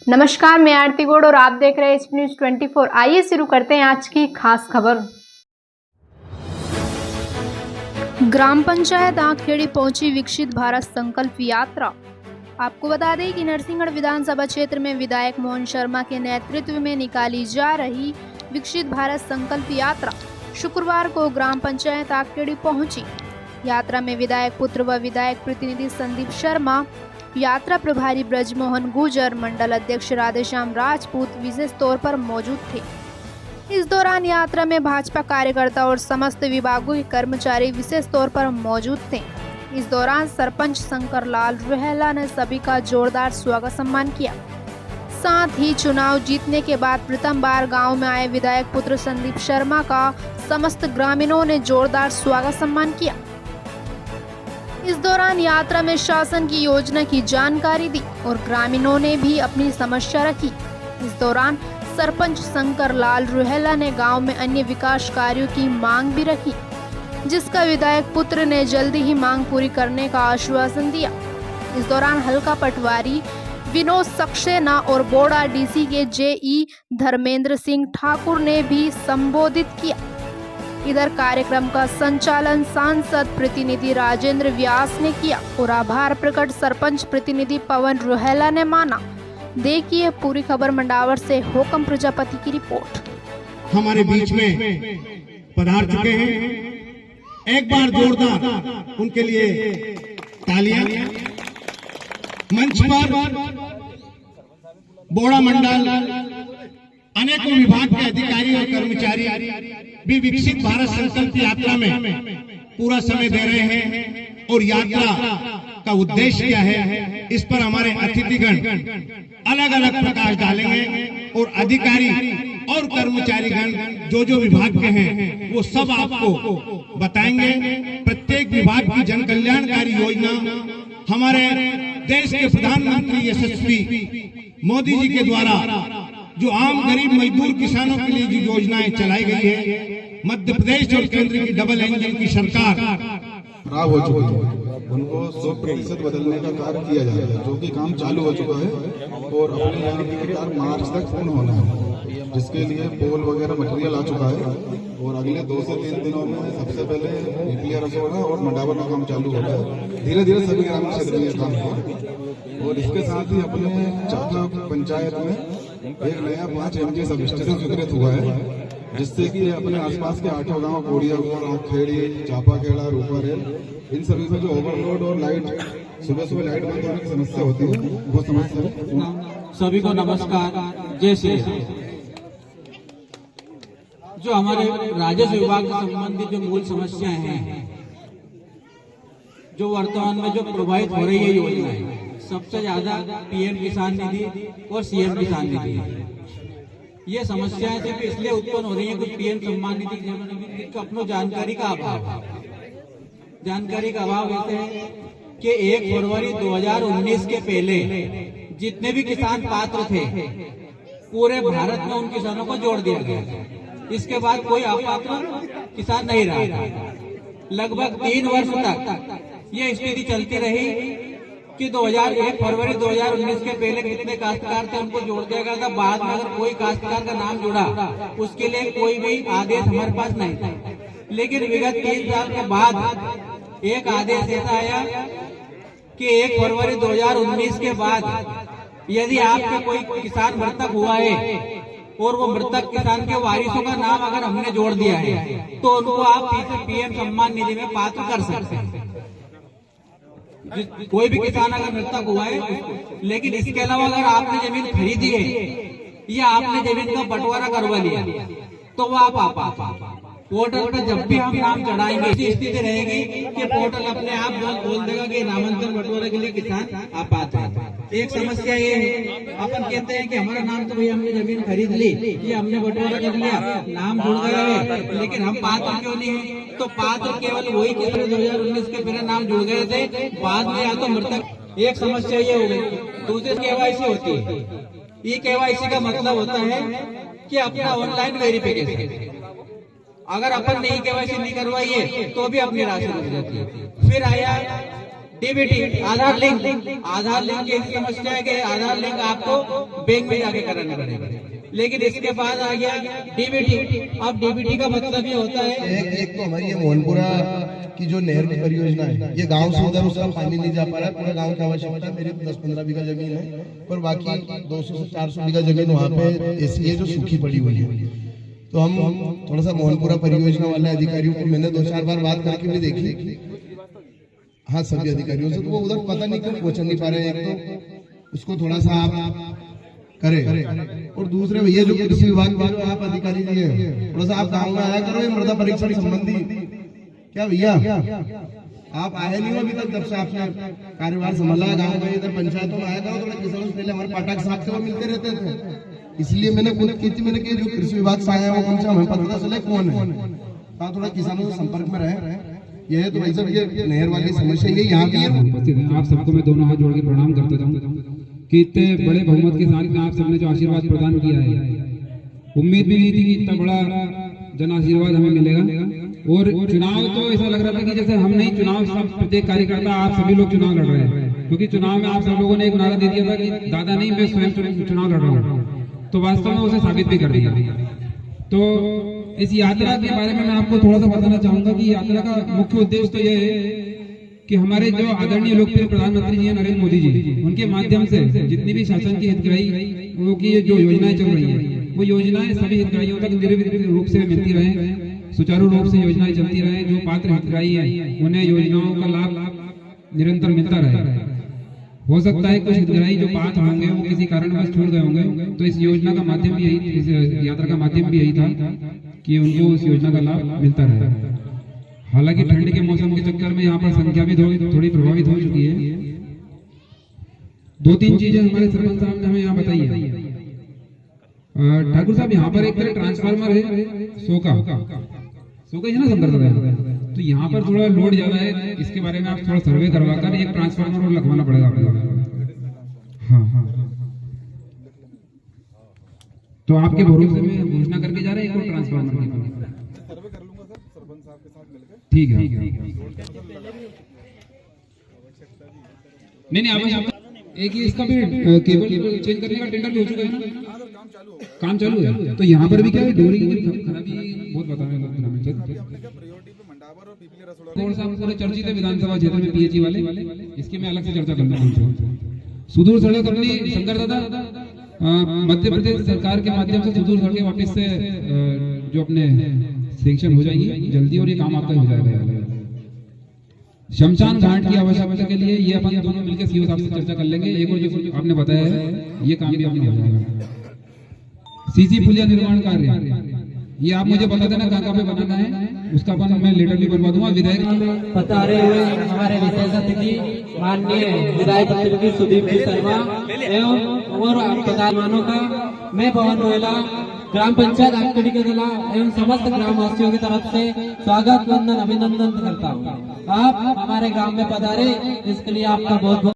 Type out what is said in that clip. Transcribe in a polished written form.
नमस्कार, मैं आरती गौड़ और आप देख रहे हैं एचपी न्यूज 24। आइए शुरू करते हैं आज की खास खबर। ग्राम पंचायत आखेड़ी पहुंची विकसित भारत संकल्प यात्रा। आपको बता दें कि नरसिंहगढ़ विधानसभा क्षेत्र में विधायक मोहन शर्मा के नेतृत्व में निकाली जा रही विकसित भारत संकल्प यात्रा शुक्रवार को ग्राम पंचायत आखेड़ी पहुंची। यात्रा में विधायक पुत्र व विधायक प्रतिनिधि संदीप शर्मा, यात्रा प्रभारी ब्रजमोहन गुजर, मंडल अध्यक्ष राधेश्याम राजपूत विशेष तौर पर मौजूद थे। इस दौरान यात्रा में भाजपा कार्यकर्ता और समस्त विभागों के कर्मचारी विशेष तौर पर मौजूद थे। इस दौरान सरपंच शंकर लाल रुहेला ने सभी का जोरदार स्वागत सम्मान किया। साथ ही चुनाव जीतने के बाद प्रथम बार गांव में आए विधायक पुत्र संदीप शर्मा का समस्त ग्रामीणों ने जोरदार स्वागत सम्मान किया। इस दौरान यात्रा में शासन की योजना की जानकारी दी और ग्रामीणों ने भी अपनी समस्या रखी। इस दौरान सरपंच शंकर लाल रुहेला ने गांव में अन्य विकास कार्यों की मांग भी रखी, जिसका विधायक पुत्र ने जल्दी ही मांग पूरी करने का आश्वासन दिया। इस दौरान हल्का पटवारी विनोद सक्सेना और बोड़ा डीसी के जेई धर्मेंद्र सिंह ठाकुर ने भी संबोधित किया। इधर कार्यक्रम का संचालन सांसद प्रतिनिधि राजेंद्र व्यास ने किया और आभार प्रकट सरपंच प्रतिनिधि पवन रुहेला ने माना। देखिए पूरी खबर मंडावर से होकम प्रजापति की रिपोर्ट। हमारे बीच में पधार चुके हैं, एक बार जोरदार उनके लिए तालियां। मंच पर बोड़ा मंडल, अनेकों विभाग के अधिकारी और कर्मचारी भी विकसित भारत संकल्प यात्रा में पूरा समय दे रहे हैं और यात्रा का उद्देश्य क्या है, इस पर हमारे अतिथिगण अलग अलग प्रकाश डालेंगे और अधिकारी और कर्मचारीगण जो विभाग के हैं वो सब आपको बताएंगे। प्रत्येक विभाग की जन कल्याणकारी योजना हमारे देश के प्रधानमंत्री यशस्वी मोदी जी के द्वारा जो आम गरीब मजदूर किसानों के लिए जो योजनाएं चलाई गई है, मध्य प्रदेश और केंद्र की डबल इंजन की सरकार खराब हो चुकी है, उनको 100% बदलने का कार्य किया जा रहा है, जो कि काम चालू हो चुका है और अपने यहाँ की कार्य मार्च तक पूर्ण होना है, जिसके लिए पोल वगैरह मटेरियल आ चुका है और अगले 2 से 3 दिनों में सबसे पहले ईपीआर होगा और मंडावर का काम चालू होगा। धीरे धीरे सभी ग्रामीण क्षेत्र में काम होगा और इसके साथ ही अपने चाचा पंचायत में एक नया 5 MG सब स्टेशन स्वीकृत हुआ है, जिससे कि अपने आसपास के 8 गांव कोड़िया, खेड़ी, चापा खेड़ा, रूपर है, इन सभी में जो ओवरलोड और लाइट सुबह लाइट बंद होने की समस्या होती है, वो समस्या। सभी को नमस्कार। जय श्री राम। जो हमारे राजस्व विभाग से संबंधित जो मूल समस्याएं हैं, जो वर्तमान में जो प्रभावित हो रही है योजनाएं, सबसे ज्यादा पीएम किसान निधि और सीएम किसान निधि, ये समस्याएं सिर्फ इसलिए उत्पन्न हो रही है, कुछ पीएम सम्मान निधि का अपनी जानकारी का अभाव है। जानकारी का अभाव ऐसे है कि 1 फरवरी 2019 के पहले जितने भी किसान पात्र थे पूरे भारत में उन किसानों को जोड़ दिया गया। इसके बाद कोई अपात्र किसान नहीं रहा। लगभग 3 वर्ष तक ये स्थिति चलती रही कि 1 फरवरी 2019 के पहले कितने काश्तकार थे उनको जोड़ दिया गया था। बाद में अगर कोई काश्तकार का नाम जुड़ा उसके लिए कोई भी आदेश हमारे पास नहीं था। लेकिन विगत 3 साल के बाद एक आदेश ऐसा आया कि 1 फरवरी 2019 के बाद यदि आपके कोई किसान मृतक हुआ है और वो मृतक किसान के वारिसों का नाम अगर हमने जोड़ दिया है तो उनको आप पीएम सम्मान निधि में पात्र कर सकते हैं। कोई भी किसान अगर मृतक हुआ है, लेकिन इसके अलावा अगर आपने जमीन खरीदी है या आपने जमीन का बंटवारा करवा लिया तो वो आप पोर्टल पर जब भी हम नाम चढ़ाएंगे ऐसी स्थिति रहेगी कि पोर्टल अपने आप बोल देगा कि नामांकन बंटवारे के लिए किसान आपात्र है। एक समस्या ये है, अपन कहते हैं कि हमारा नाम तो भाई हमने जमीन खरीद ली या हमने बंटवारा कर लिया, नाम जुड़ गया है, लेकिन हम पात्र क्यों नहीं है? तो पात्र केवल वही किसान 2019 के पहले नाम जुड़ गए थे, बाद में या तो मृतक। एक समस्या ये हो गई। दूसरी केवाईसी होती है। ये केवाईसी का मतलब होता है कि अपना ऑनलाइन वेरिफिकेशन, अगर अपन नहीं केवाईसी नहीं करवाई है तो भी अपनी राशि रुक जाती है। फिर आया डीबीटी आधार लिंक की ऐसी समस्या है कि आधार लिंक आपको बैंक में जाके कराना पड़ेगा, लेकिन इसके बाद आ गया डीबीटी। अब डीबीटी का मतलब ये होता है एक तो हमारी ये मोहनपुरा की जो नहर की परियोजना है, ये गांव से उधर उसका पानी नहीं जा पा रहा है, पूरे गांव की आवश्यकता है। मेरी 10-15 बीघा जमीन है, पर बाकी 200 से 400 बीघा जमीन वहाँ पे ऐसी है जो सूखी पड़ी हुई है। तो हम थोड़ा सा मोहनपुरा परियोजना वाले अधिकारियों को मैंने 2-4 बार बात करके भी देखी, हाँ सभी अधिकारियों से, तो वो उधर पता नहीं क्यों पहुंच नहीं पा रहे हैं। एक तो उसको थोड़ा सा आप करें, और दूसरे भैया जो कृषि विभाग के जो आप अधिकारी जी हैं, थोड़ा सा आप गाँव में आया करो, ये मृदा परीक्षण संबंधी। क्या भैया आप आए नहीं हो अभी तक, जब से आपने कार्यभार संभाला गाँव में, इधर पंचायतों में आया करो, थोड़ा किसानों से पहले हमारे पाठक साहब से वो मिलते रहते थे, इसलिए मैंने खुद की थी, मैंने कि जो कृषि विभाग से आया है वो कम से कम हमें पता चले कौन है, थोड़ा किसानों से संपर्क में रहे। ये है तो भाई साहब ये नहर वाली समस्या ये यहाँ की है। आप सबको मैं दोनों हाथ जोड़ के प्रणाम करता हूँ कि इतने बड़े बहुमत के साथ आप सबने जो आशीर्वाद प्रदान किया है, उम्मीद भी नहीं थी कि इतना बड़ा जन आशीर्वाद हमें मिलेगा। और चुनाव तो ऐसा लग रहा था कि जैसे हम नहीं, चुनाव सब प्रत्येक कार्यकर्ता आप सभी लोग चुनाव लड़ रहे हैं, क्योंकि चुनाव में आप सब लोगों ने एक नारा दे दिया था कि दादा नहीं मैं स्वयं चुनाव लड़ रहा हूँ, तो वास्तव में उसे साबित भी कर दिया। तो इस यात्रा के बारे में मैं आपको थोड़ा सा बताना चाहूंगा कि यात्रा का मुख्य उद्देश्य तो यह है कि हमारे जो आदरणीय लोकप्रिय प्रधानमंत्री जी हैं नरेंद्र मोदी जी, उनके माध्यम से जितनी भी शासन की हितग्राही की जो योजनाएं चल रही हैं, वो योजनाएं सभी हितग्राहियों तक निरंतर रूप से मिलती रहे, सुचारू रूप से योजनाएं चलती रहे। जो पात्र हितग्राही हैं उन्हें योजनाओं का लाभ निरंतर मिलता रहे। हो सकता है कुछ हितग्राही जो पात्र होंगे वो किसी कारणवश छूट गए होंगे, तो इस योजना का माध्यम भी यही, इस यात्रा का माध्यम भी यही था कि उनको उस योजना का लाभ मिलता रहे। हालांकि ठंड के मौसम के चक्कर में यहाँ पर संख्या भी थोड़ी प्रभावित हो चुकी है। 2-3 चीजें हमारे सरपंच साहब ने हमें यहाँ बताई है। ठाकुर साहब यहाँ पर एक तरह ट्रांसफार्मर है सोका ही है ना शंकर दादा, तो यहाँ पर थोड़ा लोड ज्यादा है, इसके बारे में आप थोड़ा सर्वे करवा कर एक ट्रांसफार्मर और लगवाना पड़ेगा आपको। हाँ, तो आपके भरोसे में घोषणा करके जा रहे हैं एक और ट्रांसफार्मर की। ठीक है, नहीं आप एक ही इसका भी केबल चेंज करने का टेंडर भी हो चुका है ना, काम चालू है। तो यहाँ पर भी क्या है, डोरी की खराबी बहुत बता रहे हैं। पूरे चर्चित है विधानसभा क्षेत्र में पीएचई वाले, इसकी मैं अलग से चर्चा करना चाहूँगा। सुदूर सड़क अपनी शंकर दादा मध्य प्रदेश सरकार के माध्यम से सुदूर सड़कें वापस से जो अपने सेंक्शन हो जाएगी जल्दी, और ये काम आपका हो जाएगा। शमशान घाट की आवश्यकता के लिए ये अपन दोनों मिलकर सीओ साहब से चर्चा कर लेंगे। एक और जो आपने बताया है ये काम भी अपना हो जाएगा। सीसी पुलिया निर्माण कार्य ये आप मुझे बता देना कहाँ पे बनाना है, उसका अपन मैं लेटर भी बनवा दूंगा। विधायक बता रहे हुए हमारे विशेष अतिथि माननीय विधायक प्रतिनिधि सुदीप जी शर्मा एवं और प्रधानों का मैं पवन रोहेला ग्राम पंचायत आखड़ी के जिला एवं समस्त ग्रामवासियों की तरफ से स्वागत वंदन अभिनंदन करता हूँ। आप हमारे ग्राम में पधारे, इसके लिए आपका बहुत बहुत